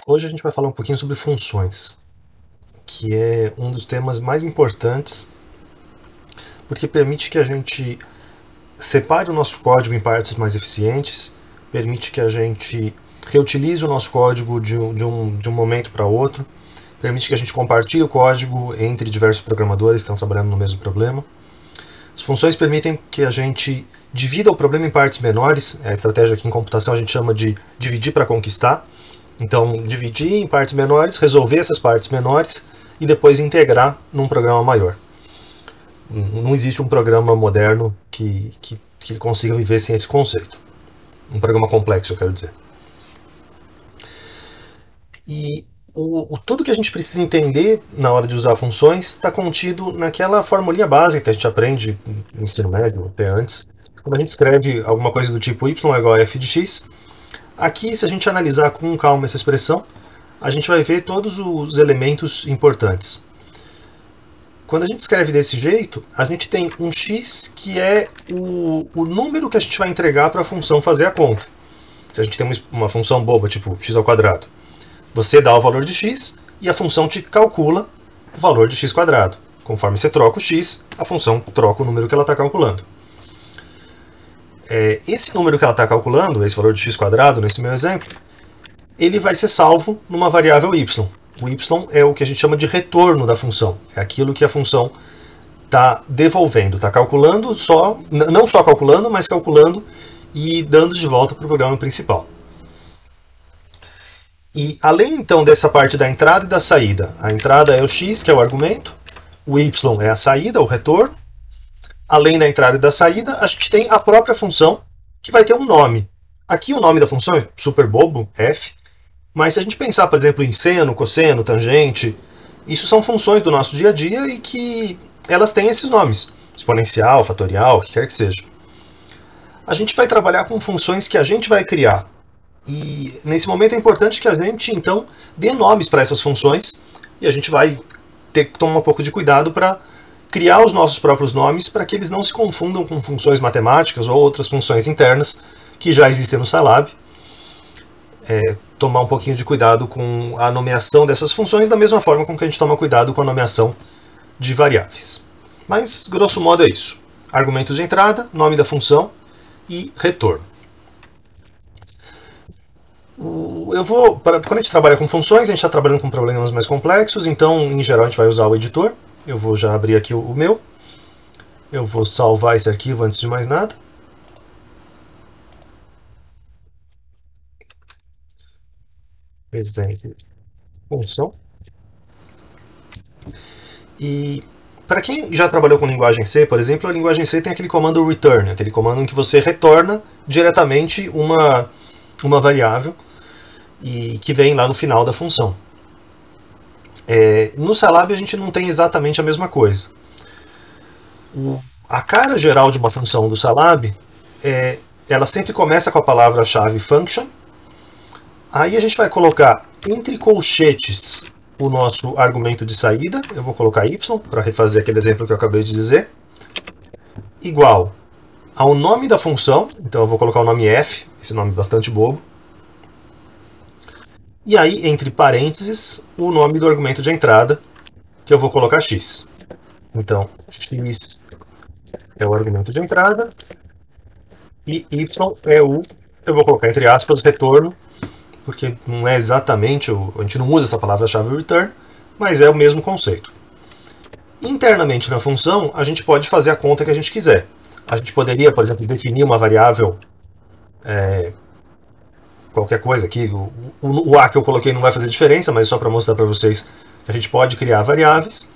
Hoje a gente vai falar um pouquinho sobre funções, que é um dos temas mais importantes, porque permite que a gente separe o nosso código em partes mais eficientes, permite que a gente reutilize o nosso código de um momento para outro, permite que a gente compartilhe o código entre diversos programadores que estão trabalhando no mesmo problema. As funções permitem que a gente divida o problema em partes menores, a estratégia aqui em computação a gente chama de dividir para conquistar. Então, dividir em partes menores, resolver essas partes menores e depois integrar num programa maior. Não existe um programa moderno que consiga viver sem esse conceito. Um programa complexo, eu quero dizer. E tudo que a gente precisa entender na hora de usar funções está contido naquela formulinha básica que a gente aprende no ensino médio, até antes. Quando a gente escreve alguma coisa do tipo y é igual a f de x, aqui, se a gente analisar com calma essa expressão, a gente vai ver todos os elementos importantes. Quando a gente escreve desse jeito, a gente tem um x que é o número que a gente vai entregar para a função fazer a conta. Se a gente tem uma função boba, tipo x ao quadrado, você dá o valor de x e a função te calcula o valor de x quadrado. Conforme você troca o x, a função troca o número que ela está calculando. Esse número que ela está calculando, esse valor de x quadrado, nesse meu exemplo, ele vai ser salvo numa variável y. O y é o que a gente chama de retorno da função. É aquilo que a função está devolvendo, está calculando, não só calculando, mas calculando e dando de volta para o programa principal. E além então dessa parte da entrada e da saída, a entrada é o x, que é o argumento, o y é a saída, o retorno. Além da entrada e da saída, a gente tem a própria função, que vai ter um nome. Aqui o nome da função é super bobo, f, mas se a gente pensar, por exemplo, em seno, cosseno, tangente, isso são funções do nosso dia a dia e que elas têm esses nomes, exponencial, fatorial, o que quer que seja. A gente vai trabalhar com funções que a gente vai criar. E nesse momento é importante que a gente, então, dê nomes para essas funções e a gente vai ter que tomar um pouco de cuidado para criar os nossos próprios nomes para que eles não se confundam com funções matemáticas ou outras funções internas que já existem no Scilab. Tomar um pouquinho de cuidado com a nomeação dessas funções, da mesma forma com que a gente toma cuidado com a nomeação de variáveis. Mas, grosso modo, é isso. Argumentos de entrada, nome da função e retorno. Quando a gente trabalha com funções, a gente está trabalhando com problemas mais complexos, então, em geral, a gente vai usar o editor. Eu vou já abrir aqui o meu. Eu vou salvar esse arquivo antes de mais nada. Exemplo, função. E para quem já trabalhou com linguagem C, por exemplo, a linguagem C tem aquele comando return, aquele comando em que você retorna diretamente uma variável e que vem lá no final da função. No Scilab a gente não tem exatamente a mesma coisa. A cara geral de uma função do Scilab, ela sempre começa com a palavra-chave function. Aí a gente vai colocar entre colchetes o nosso argumento de saída. Eu vou colocar y para refazer aquele exemplo que eu acabei de dizer. Igual ao nome da função. Então eu vou colocar o nome f, esse nome bastante bobo. E aí, entre parênteses, o nome do argumento de entrada, que eu vou colocar x. Então, x é o argumento de entrada e y é eu vou colocar entre aspas, retorno, porque não é exatamente, a gente não usa essa palavra-chave return, mas é o mesmo conceito. Internamente na função, a gente pode fazer a conta que a gente quiser. A gente poderia, por exemplo, definir uma variável, qualquer coisa aqui, o A que eu coloquei não vai fazer diferença, mas só para mostrar para vocês que a gente pode criar variáveis.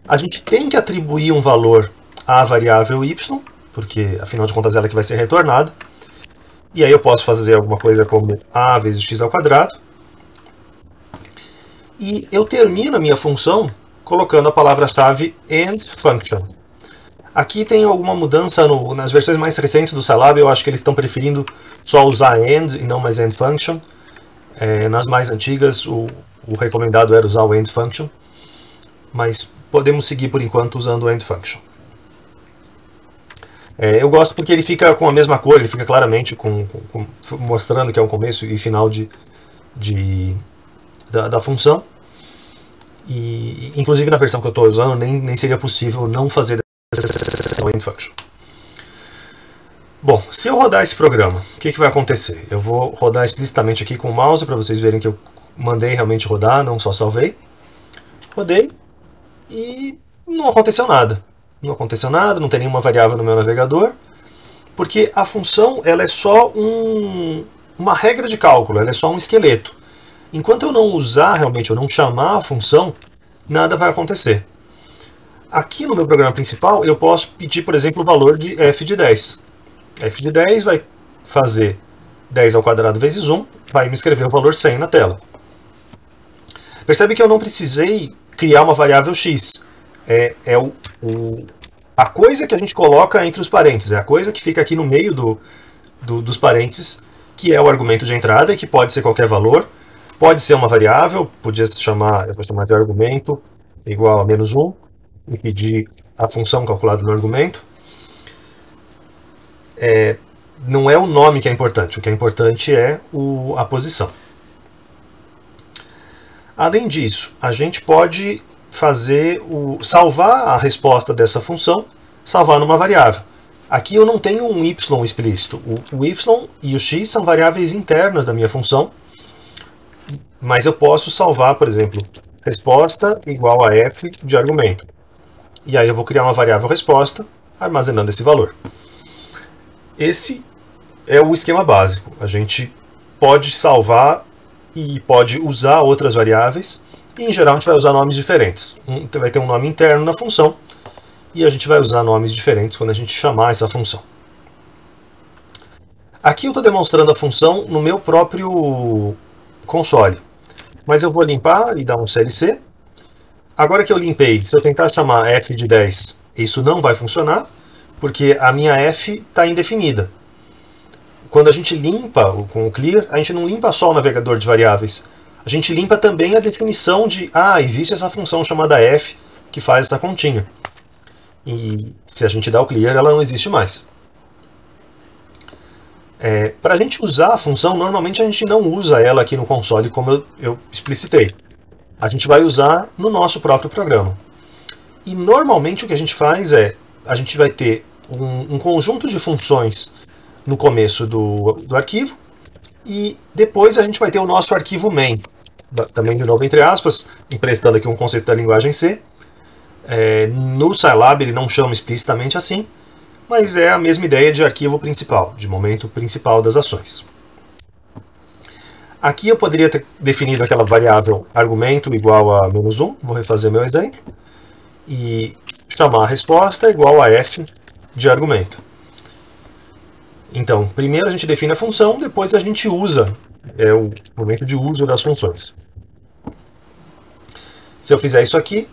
A gente tem que atribuir um valor à variável y, porque afinal de contas ela que vai ser retornada. E aí eu posso fazer alguma coisa como a vezes x ao quadrado. E eu termino a minha função colocando a palavra-chave end function. Aqui tem alguma mudança nas versões mais recentes do Scilab, eu acho que eles estão preferindo só usar end e não mais end function. Nas mais antigas, o recomendado era usar o end function, mas podemos seguir por enquanto usando o end function. Eu gosto porque ele fica com a mesma cor, ele fica claramente mostrando que é um começo e final de da função. E, inclusive na versão que eu estou usando, nem seria possível não fazer essa main function. Bom, se eu rodar esse programa, o que vai acontecer? Eu vou rodar explicitamente aqui com o mouse para vocês verem que eu mandei realmente rodar, não só salvei. Rodei e não aconteceu nada. Não aconteceu nada, não tem nenhuma variável no meu navegador, porque a função ela é só uma regra de cálculo, ela é só um esqueleto. Enquanto eu não usar realmente, eu não chamar a função, nada vai acontecer. Aqui no meu programa principal, eu posso pedir, por exemplo, o valor de f de 10. f de 10 vai fazer 10 ao quadrado vezes 1, vai me escrever o valor 100 na tela. Percebe que eu não precisei criar uma variável x. A coisa que a gente coloca entre os parênteses, é a coisa que fica aqui no meio dos parênteses, que é o argumento de entrada, e que pode ser qualquer valor. Pode ser uma variável, podia se chamar, eu vou chamar de argumento igual a menos 1, e pedir a função calculada no argumento. Não é o nome que é importante, o que é importante é a posição. Além disso, a gente pode salvar a resposta dessa função, salvar numa variável. Aqui eu não tenho um y explícito. O y e o x são variáveis internas da minha função, mas eu posso salvar, por exemplo, resposta igual a f de argumento. E aí eu vou criar uma variável resposta, armazenando esse valor. Esse é o esquema básico. A gente pode salvar e pode usar outras variáveis, e em geral a gente vai usar nomes diferentes. Vai ter um nome interno na função, e a gente vai usar nomes diferentes quando a gente chamar essa função. Aqui eu estou demonstrando a função no meu próprio console, mas eu vou limpar e dar um CLC. Agora que eu limpei, se eu tentar chamar f de 10, isso não vai funcionar, porque a minha f está indefinida. Quando a gente limpa com o clear, a gente não limpa só o navegador de variáveis. A gente limpa também a definição de, existe essa função chamada f que faz essa continha. E se a gente dá o clear, ela não existe mais. Para a gente usar a função, normalmente a gente não usa ela aqui no console como eu explicitei. A gente vai usar no nosso próprio programa. E normalmente o que a gente faz a gente vai ter um conjunto de funções no começo do arquivo, e depois a gente vai ter o nosso arquivo main, também de novo entre aspas, emprestando aqui um conceito da linguagem C. No Scilab ele não chama explicitamente assim, mas é a mesma ideia de arquivo principal, de momento principal das ações. Aqui eu poderia ter definido aquela variável argumento igual a menos 1, vou refazer meu exemplo, e chamar a resposta igual a f de argumento. Então, primeiro a gente define a função, depois a gente usa, o momento de uso das funções. Se eu fizer isso aqui,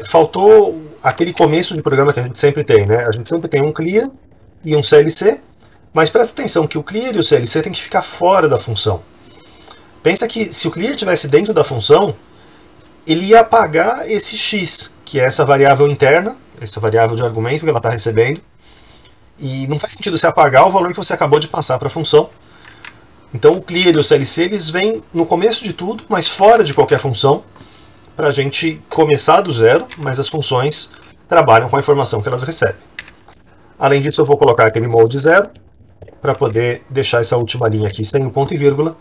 faltou aquele começo de programa que a gente sempre tem, né? A gente sempre tem um clear e um CLC, mas presta atenção que o clear e o CLC tem que ficar fora da função. Pensa que se o clear estivesse dentro da função, ele ia apagar esse x, que é essa variável interna, essa variável de argumento que ela está recebendo. E não faz sentido você apagar o valor que você acabou de passar para a função. Então o clear e o CLC eles vêm no começo de tudo, mas fora de qualquer função, para a gente começar do zero, mas as funções trabalham com a informação que elas recebem. Além disso, eu vou colocar aquele mode 0, para poder deixar essa última linha aqui sem o ponto e vírgula,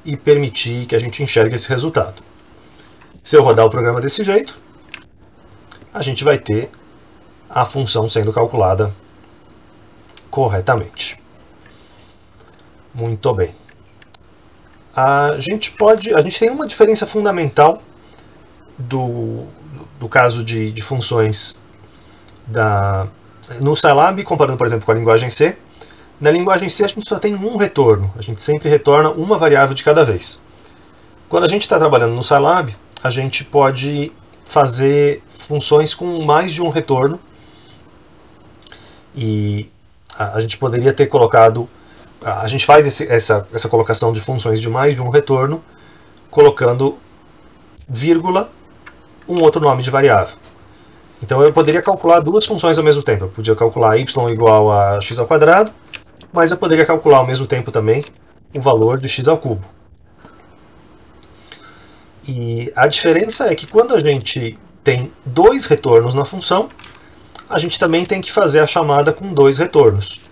e permitir que a gente enxergue esse resultado. Se eu rodar o programa desse jeito, a gente vai ter a função sendo calculada corretamente. Muito bem. A gente tem uma diferença fundamental do caso de funções no Scilab, comparando, por exemplo, com a linguagem C. Na linguagem C a gente só tem um retorno, a gente sempre retorna uma variável de cada vez. Quando a gente está trabalhando no Scilab, a gente pode fazer funções com mais de um retorno, e a gente poderia ter colocado, a gente faz essa colocação de funções de mais de um retorno, colocando vírgula, um outro nome de variável. Então eu poderia calcular duas funções ao mesmo tempo. Eu podia calcular y igual a x ao quadrado, mas eu poderia calcular ao mesmo tempo também o valor de x ao cubo. E a diferença é que quando a gente tem dois retornos na função, a gente também tem que fazer a chamada com dois retornos.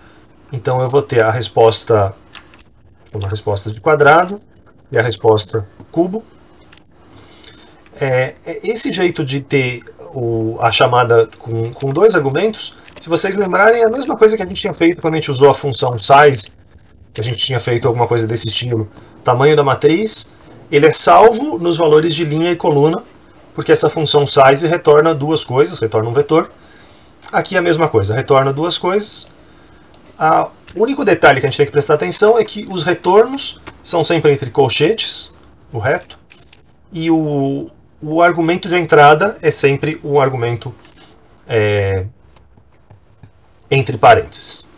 Então eu vou ter a resposta, uma resposta de quadrado e a resposta cubo. Esse jeito de ter a chamada com dois argumentos, se vocês lembrarem, é a mesma coisa que a gente tinha feito quando a gente usou a função size, que a gente tinha feito alguma coisa desse estilo. Tamanho da matriz, ele é salvo nos valores de linha e coluna, porque essa função size retorna duas coisas, retorna um vetor. Aqui é a mesma coisa, retorna duas coisas. O único detalhe que a gente tem que prestar atenção é que os retornos são sempre entre colchetes, o reto, e o argumento de entrada é sempre um argumento entre parênteses.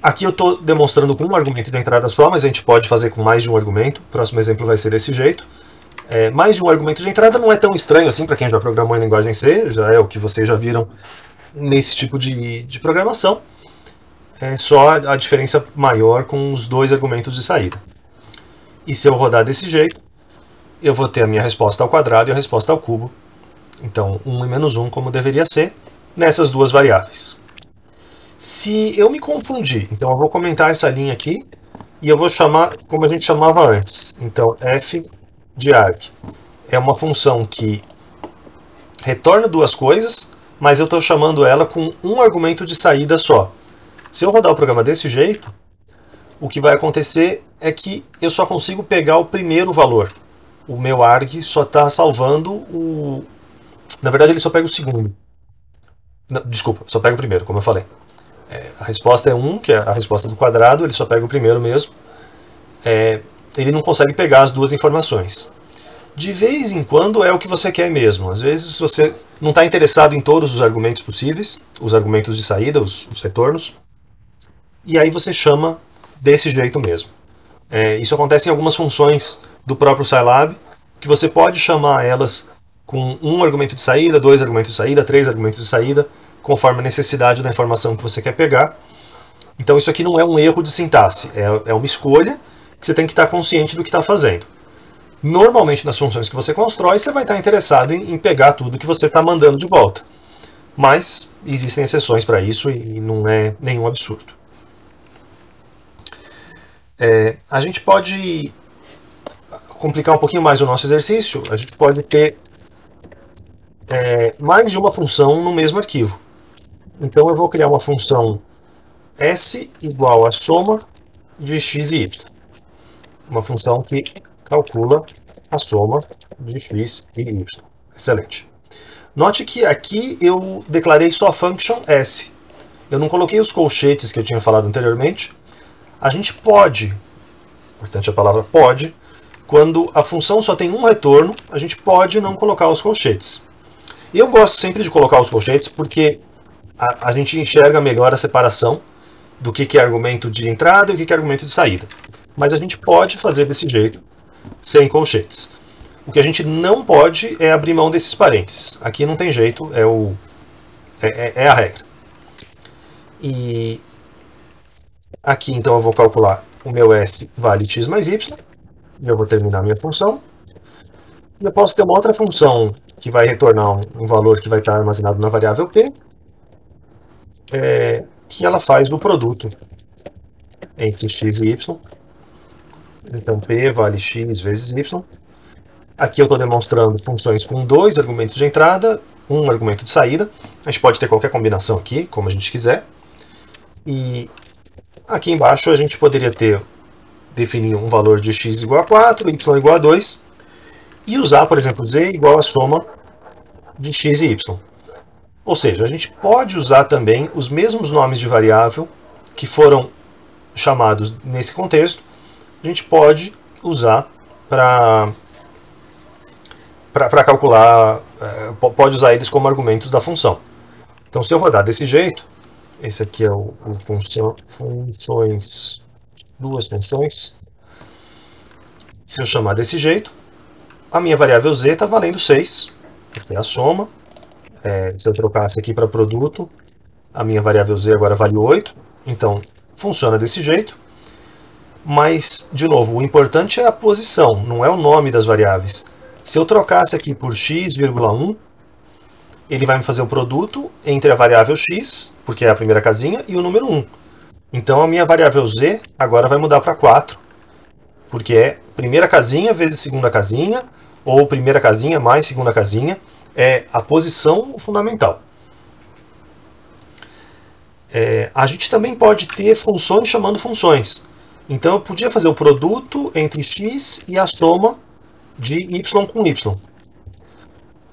Aqui eu estou demonstrando com um argumento de entrada só, mas a gente pode fazer com mais de um argumento. O próximo exemplo vai ser desse jeito. Mais de um argumento de entrada não é tão estranho assim para quem já programou em linguagem C, já é o que vocês já viram nesse tipo de programação. É só a diferença maior com os dois argumentos de saída. E se eu rodar desse jeito, eu vou ter a minha resposta ao quadrado e a resposta ao cubo. Então, 1 e menos 1, como deveria ser, nessas duas variáveis. Se eu me confundir, então eu vou comentar essa linha aqui, e eu vou chamar como a gente chamava antes. Então, f de arg é uma função que retorna duas coisas, mas eu estou chamando ela com um argumento de saída só. Se eu rodar o programa desse jeito, o que vai acontecer é que eu só consigo pegar o primeiro valor. O meu arg só está salvando o... Na verdade, ele só pega o segundo. Não, desculpa, só pega o primeiro, como eu falei. A resposta é 1, que é a resposta do quadrado, ele só pega o primeiro mesmo. Ele não consegue pegar as duas informações. De vez em quando é o que você quer mesmo. Às vezes você não está interessado em todos os argumentos possíveis, os argumentos de saída, os retornos, e aí você chama desse jeito mesmo. Isso acontece em algumas funções do próprio Scilab, que você pode chamar elas com um argumento de saída, dois argumentos de saída, três argumentos de saída, conforme a necessidade da informação que você quer pegar. Então isso aqui não é um erro de sintaxe, é uma escolha que você tem que estar consciente do que está fazendo. Normalmente nas funções que você constrói, você vai estar interessado em pegar tudo que você está mandando de volta. Mas existem exceções para isso e não é nenhum absurdo. A gente pode complicar um pouquinho mais o nosso exercício. A gente pode ter mais de uma função no mesmo arquivo. Então eu vou criar uma função s igual a soma de x e y. Uma função que calcula a soma de x e y. Excelente. Note que aqui eu declarei só a function s. Eu não coloquei os colchetes que eu tinha falado anteriormente. A gente pode, importante a palavra pode, quando a função só tem um retorno, a gente pode não colocar os colchetes. E eu gosto sempre de colocar os colchetes porque a gente enxerga melhor a separação do que é argumento de entrada e o que é argumento de saída. Mas a gente pode fazer desse jeito, sem colchetes. O que a gente não pode é abrir mão desses parênteses. Aqui não tem jeito, é a regra. E aqui então eu vou calcular o meu s vale x mais y. E eu vou terminar a minha função. E eu posso ter uma outra função que vai retornar um valor que vai estar armazenado na variável p, que ela faz o produto entre x e y. Então p vale x vezes y. Aqui eu estou demonstrando funções com dois argumentos de entrada, um argumento de saída. A gente pode ter qualquer combinação aqui, como a gente quiser. E aqui embaixo a gente poderia definir um valor de x igual a 4, y igual a 2, e usar, por exemplo, z igual a soma de x e y. Ou seja, a gente pode usar também os mesmos nomes de variável que foram chamados nesse contexto, a gente pode usar para calcular, pode usar eles como argumentos da função. Então, se eu rodar desse jeito, esse aqui é o funções, duas funções. Se eu chamar desse jeito, a minha variável z está valendo 6, porque é a soma. Se eu trocasse aqui para produto, a minha variável z agora vale 8. Então, funciona desse jeito. Mas, de novo, o importante é a posição, não é o nome das variáveis. Se eu trocasse aqui por x,1, ele vai me fazer o produto entre a variável x, porque é a primeira casinha, e o número 1. Então a minha variável z agora vai mudar para 4, porque é primeira casinha vezes segunda casinha, ou primeira casinha mais segunda casinha, é a posição fundamental. A gente também pode ter funções chamando funções. Então eu podia fazer o produto entre x e a soma de y com y.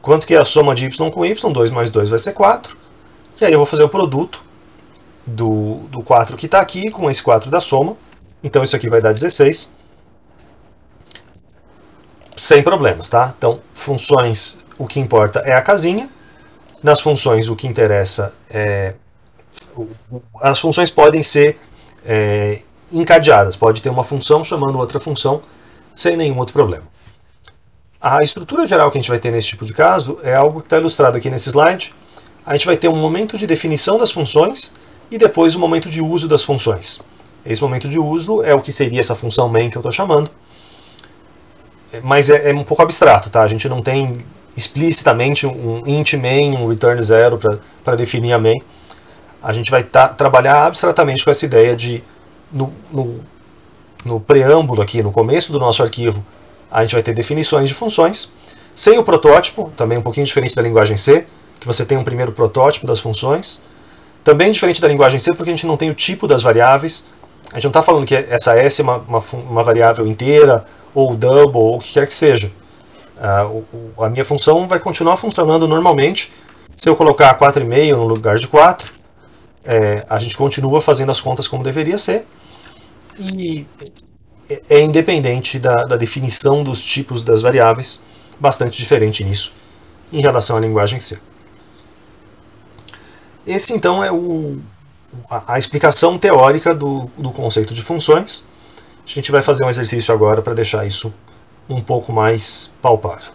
Quanto que é a soma de y com y? 2 mais 2 vai ser 4. E aí eu vou fazer o produto do 4 que está aqui com esse 4 da soma. Então isso aqui vai dar 16. Sem problemas, tá? Então, funções, o que importa é a casinha. Nas funções, o que interessa é... As funções podem ser encadeadas. Pode ter uma função chamando outra função sem nenhum outro problema. A estrutura geral que a gente vai ter nesse tipo de caso é algo que está ilustrado aqui nesse slide. A gente vai ter um momento de definição das funções e depois o momento de uso das funções. Esse momento de uso é o que seria essa função main que eu estou chamando. Mas é um pouco abstrato, tá? A gente não tem explicitamente um int main, um return 0 para definir a main. A gente vai trabalhar abstratamente com essa ideia de, no preâmbulo aqui, no começo do nosso arquivo, a gente vai ter definições de funções, sem o protótipo, também um pouquinho diferente da linguagem C, que você tem um primeiro protótipo das funções. Também diferente da linguagem C, porque a gente não tem o tipo das variáveis. A gente não está falando que essa S é uma variável inteira, ou double, ou o que quer que seja. A minha função vai continuar funcionando normalmente. Se eu colocar 4,5 no lugar de 4, a gente continua fazendo as contas como deveria ser. E é independente da definição dos tipos das variáveis, bastante diferente nisso, em relação à linguagem C. Esse, então, é a explicação teórica do conceito de funções. A gente vai fazer um exercício agora para deixar isso um pouco mais palpável.